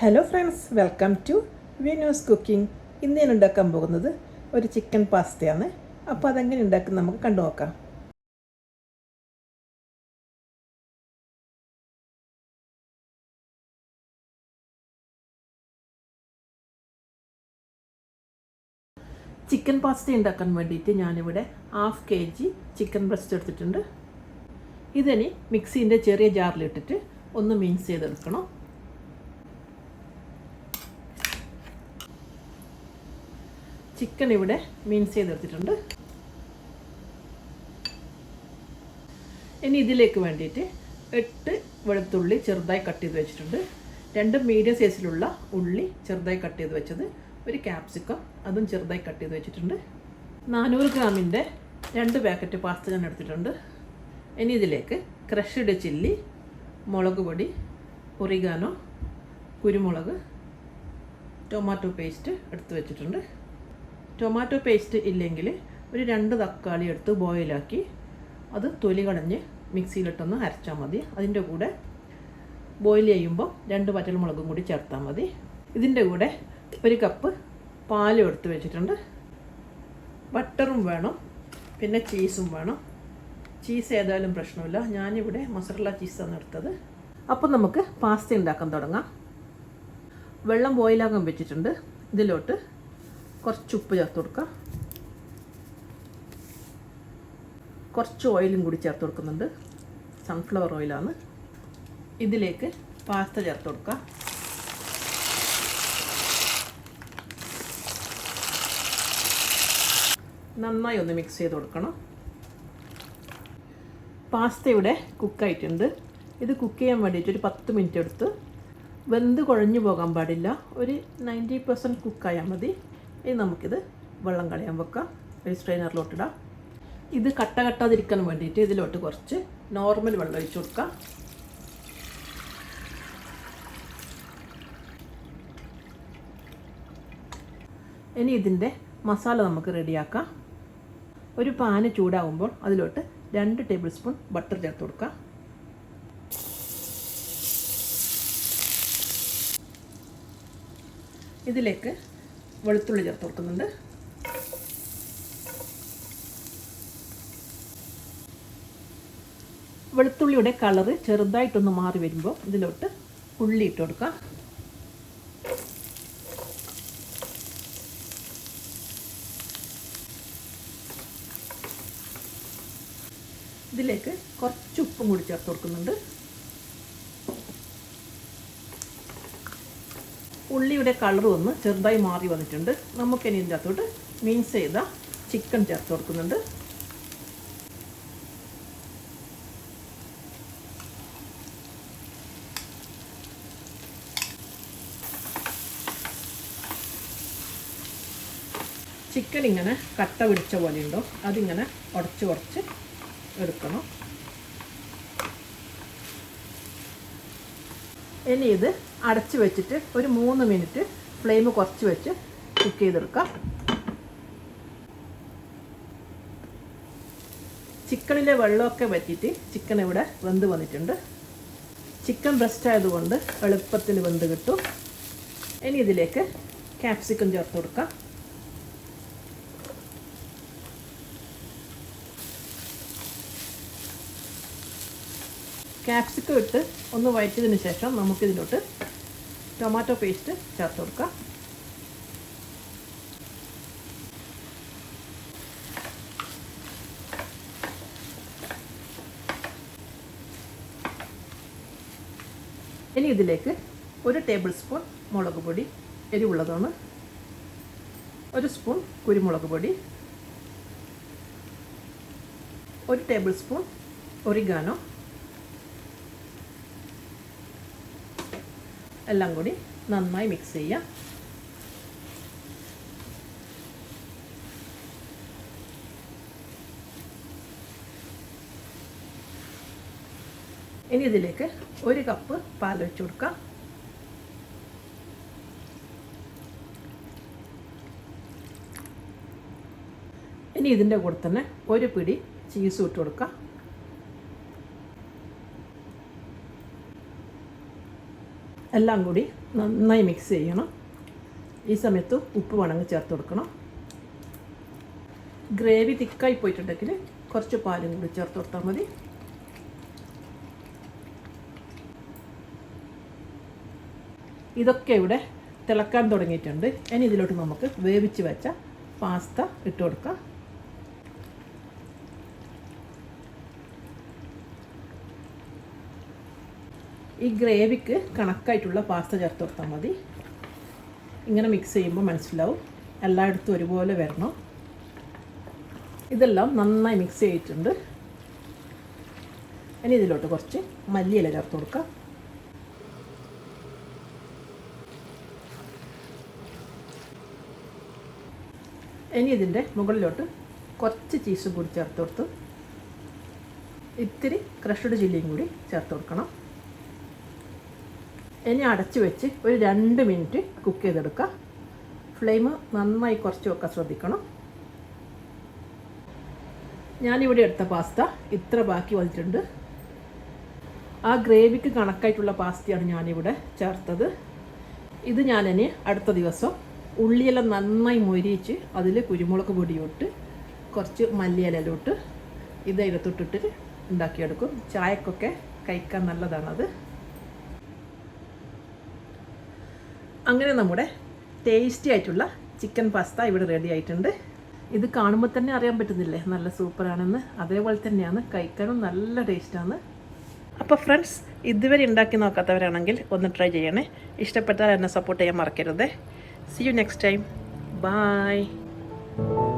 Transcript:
Hello friends, welcome to Veenu's cooking. ഇന്ന് ഞാൻ ഉണ്ടാക്കാൻ പോകുന്നത് ഒരു ചിക്കൻ പാസ്തയാണ്. അപ്പോൾ അതെങ്ങനെ ഉണ്ടാക്കുന്നത് നമുക്ക് കണ്ടു നോക്കാം. ചിക്കൻ പാസ്ത ഉണ്ടാക്കാൻ വേണ്ടിയിട്ട് ഞാനിവിടെ 1/2 kg ചിക്കൻ ബ്രസ്റ്റ് എടുത്തിട്ടുണ്ട്. ഇതിനി മിക്സീൻ്റെ ചെറിയ ജാറിലിട്ടിട്ട് ഒന്ന് മിക്സ് ചെയ്തെടുക്കണം. ചിക്കൻ ഇവിടെ മിക്സ് ചെയ്തെടുത്തിട്ടുണ്ട്. ഇനി ഇതിലേക്ക് വേണ്ടിയിട്ട് 8 വെളുത്തുള്ളി ചെറുതായി കട്ട് ചെയ്ത് വെച്ചിട്ടുണ്ട്. 2 മീഡിയം സൈസിലുള്ള ഉള്ളി ചെറുതായി കട്ട് ചെയ്ത് വെച്ചത്, ഒരു ക്യാപ്സിക്കം അതും ചെറുതായി കട്ട് ചെയ്ത് വെച്ചിട്ടുണ്ട്. 400 ഗ്രാമിൻ്റെ 2 പാക്കറ്റ് പാസ്ത ഞാൻ എടുത്തിട്ടുണ്ട്. ഇനി ഇതിലേക്ക് ക്രഷ്ഡ് ചില്ലി, മുളക് പൊടി, ഒറിഗാനോ, കുരുമുളക്, ടൊമാറ്റോ പേസ്റ്റ് എടുത്ത് വെച്ചിട്ടുണ്ട്. ടൊമാറ്റോ പേസ്റ്റ് ഇല്ലെങ്കിൽ ഒരു 2 തക്കാളി എടുത്ത് ബോയിലാക്കി അത് തൊലി കളഞ്ഞ് മിക്സിയിലിട്ടൊന്ന് അരച്ചാൽ മതി. അതിൻ്റെ കൂടെ ബോയിൽ ചെയ്യുമ്പോൾ 2 വറ്റൽമുളകും കൂടി ചേർത്താൽ മതി. ഇതിൻ്റെ കൂടെ 1 കപ്പ് പാലും എടുത്ത് വെച്ചിട്ടുണ്ട്. ബട്ടറും വേണം, പിന്നെ ചീസും വേണം. ചീസ് ഏതായാലും പ്രശ്നമില്ല, ഞാനിവിടെ മൊസറല്ല ചീസാണ് എടുത്തത്. അപ്പോൾ നമുക്ക് പാസ്ത ഉണ്ടാക്കാൻ തുടങ്ങാം. വെള്ളം ബോയിലാകാൻ വെച്ചിട്ടുണ്ട്. ഇതിലോട്ട് കുറച്ച് ഉപ്പ് ചേർത്ത് കൊടുക്കുക. കുറച്ച് ഓയിലും കൂടി ചേർത്ത് കൊടുക്കുന്നുണ്ട്. സൺഫ്ലവർ ഓയിലാണ്. ഇതിലേക്ക് പാസ്ത ചേർത്ത് കൊടുക്കുക. നന്നായി ഒന്ന് മിക്സ് ചെയ്ത് കൊടുക്കണം. പാസ്ത ഇവിടെ കുക്കായിട്ടുണ്ട്. ഇത് കുക്ക് ചെയ്യാൻ വേണ്ടിയിട്ട് ഒരു 10 മിനിറ്റ് എടുത്ത്. വെന്ത് കുഴഞ്ഞു പോകാൻ പാടില്ല, ഒരു 90% കുക്കായാൽ മതി. ഇനി നമുക്കിത് വെള്ളം കളയാൻ വെക്കാം. ഒരു സ്ട്രെയിനറിലോട്ടിടാം. ഇത് കട്ട കട്ടാതിരിക്കാൻ വേണ്ടിയിട്ട് ഇതിലോട്ട് കുറച്ച് നോർമൽ വെള്ളം ഒഴിച്ച് കൊടുക്കാം. ഇനി ഇതിൻ്റെ മസാല നമുക്ക് റെഡിയാക്കാം. ഒരു പാന് ചൂടാകുമ്പോൾ അതിലോട്ട് 2 ടേബിൾ സ്പൂൺ ബട്ടർ ചേർത്ത് കൊടുക്കാം. ഇതിലേക്ക് വെളുത്തുള്ളി ചേർത്ത് കൊടുക്കുന്നുണ്ട്. വെളുത്തുള്ളിയുടെ കളറ് ചെറുതായിട്ടൊന്ന് മാറി വരുമ്പോൾ ഇതിലോട്ട് ഉള്ളി ഇട്ട് കൊടുക്കാം. ഇതിലേക്ക് കുറച്ച് ഉപ്പും കൂടി ചേർത്ത് കൊടുക്കുന്നുണ്ട്. ഉള്ളിയുടെ കളർ ഒന്ന് ചെറുതായി മാറി വന്നിട്ടുണ്ട്. നമുക്കിനി ഇതിൻ്റെ അകത്തോട്ട് മിക്സ് ചെയ്ത ചിക്കൻ ചേർത്ത് കൊടുക്കുന്നുണ്ട്. ചിക്കൻ ഇങ്ങനെ കട്ട പിടിച്ച പോലെ ഉണ്ടോ, അതിങ്ങനെ ഉടച്ച് കുറച്ച് എടുക്കണം. ഇനി ഇത് അടച്ച് വെച്ചിട്ട് ഒരു 3 മിനിറ്റ് ഫ്ലെയിം കുറച്ച് വെച്ച് കുക്ക് ചെയ്തെടുക്കാം. ചിക്കനിലെ വെള്ളമൊക്കെ വറ്റിയിട്ട് ചിക്കൻ ഇവിടെ വെന്ത് വന്നിട്ടുണ്ട്. ചിക്കൻ ബ്രസ്റ്റ് ആയതുകൊണ്ട് എളുപ്പത്തിൽ വെന്ത് കിട്ടും. ഇനി ഇതിലേക്ക് ക്യാപ്സിക്കം ചേർത്ത് കൊടുക്കാം. ക്യാപ്സിക്കം ഇട്ട് ഒന്ന് വഴറ്റിയതിന് ശേഷം നമുക്കിതിലോട്ട് ടൊമാറ്റോ പേസ്റ്റ് ചേർത്ത് കൊടുക്കാം. ഇനി ഇതിലേക്ക് 1 ടേബിൾ സ്പൂൺ മുളക് പൊടി, എരിവുള്ളതാണ്, 1 സ്പൂൺ കുരുമുളക് പൊടി, 1 ടേബിൾ സ്പൂൺ ഒറിഗാനോ, എല്ലാം കൂടി നന്നായി മിക്സ് ചെയ്യാം. ഇനി ഇതിലേക്ക് 1 കപ്പ് പാൽ ഒഴിച്ച് കൊടുക്കാം. ഇനി ഇതിൻ്റെ കൂടെ തന്നെ 1 പിടി ചീസ് ഇട്ട് കൊടുക്കാം. എല്ലാം കൂടി നന്നായി മിക്സ് ചെയ്യണം. ഈ സമയത്ത് ഉപ്പ് വേണമെങ്കിൽ ചേർത്ത് കൊടുക്കണം. ഗ്രേവി തിക്കായി പോയിട്ടുണ്ടെങ്കിൽ കുറച്ച് പാലും കൂടി ചേർത്ത് കൊടുത്താൽ മതി. ഇതൊക്കെ ഇവിടെ തിളക്കാൻ തുടങ്ങിയിട്ടുണ്ട്. ഇനി ഇതിലോട്ട് നമുക്ക് വേവിച്ച് വെച്ച പാസ്ത ഇട്ട് കൊടുക്കാം. ഈ ഗ്രേവിക്ക് കണക്കായിട്ടുള്ള പാസ്ത ചേർത്ത് കൊടുത്താൽ മതി. ഇങ്ങനെ മിക്സ് ചെയ്യുമ്പോൾ മനസ്സിലാവും എല്ലായിടത്തും ഒരുപോലെ വരണം. ഇതെല്ലാം നന്നായി മിക്സ് ചെയ്തിട്ടുണ്ട്. ഇനി ഇതിലോട്ട് കുറച്ച് മല്ലിയില ചേർത്ത് കൊടുക്കാം. ഇനി ഇതിൻ്റെ മുകളിലോട്ട് കുറച്ച് ചീസും കൂടി ചേർത്ത് കൊടുത്ത് ഇത്തിരി ക്രഷ്ഡ് ചില്ലിയും കൂടി ചേർത്ത് കൊടുക്കണം. ഇനി അടച്ച് വെച്ച് ഒരു 2 മിനിറ്റ് കുക്ക് ചെയ്തെടുക്കുക. ഫ്ലെയിം നന്നായി കുറച്ച് വെക്കാൻ ശ്രദ്ധിക്കണം. ഞാനിവിടെ എടുത്ത പാസ്ത ഇത്ര ബാക്കി വന്നിട്ടുണ്ട്. ആ ഗ്രേവിക്ക് കണക്കായിട്ടുള്ള പാസ്തയാണ് ഞാനിവിടെ ചേർത്തത്. ഇത് ഞാനിനി അടുത്ത ദിവസം ഉള്ളിയെല്ലാം നന്നായി മൊരിയിച്ച് അതിൽ കുരുമുളക് പൊടിയിട്ട് കുറച്ച് മല്ലിയിലയിലോട്ട് ഇത് ഇതിനകത്തോട്ടിട്ട് ഉണ്ടാക്കിയെടുക്കും. ചായക്കൊക്കെ കഴിക്കാൻ നല്ലതാണത്. അങ്ങനെ നമ്മുടെ ടേസ്റ്റി ആയിട്ടുള്ള ചിക്കൻ പാസ്ത ഇവിടെ റെഡി ആയിട്ടുണ്ട്. ഇത് കാണുമ്പോൾ തന്നെ അറിയാൻ പറ്റുന്നില്ലേ നല്ല സൂപ്പറാണെന്ന്. അതേപോലെ തന്നെയാണ് കഴിക്കാനും നല്ല ടേസ്റ്റാണ്. അപ്പോൾ ഫ്രണ്ട്സ്, ഇതുവരെ ഉണ്ടാക്കി നോക്കാത്തവരാണെങ്കിൽ ഒന്ന് ട്രൈ ചെയ്യണേ. ഇഷ്ടപ്പെട്ടാൽ എന്നെ സപ്പോർട്ട് ചെയ്യാൻ മറക്കരുത്. See you next time. Bye.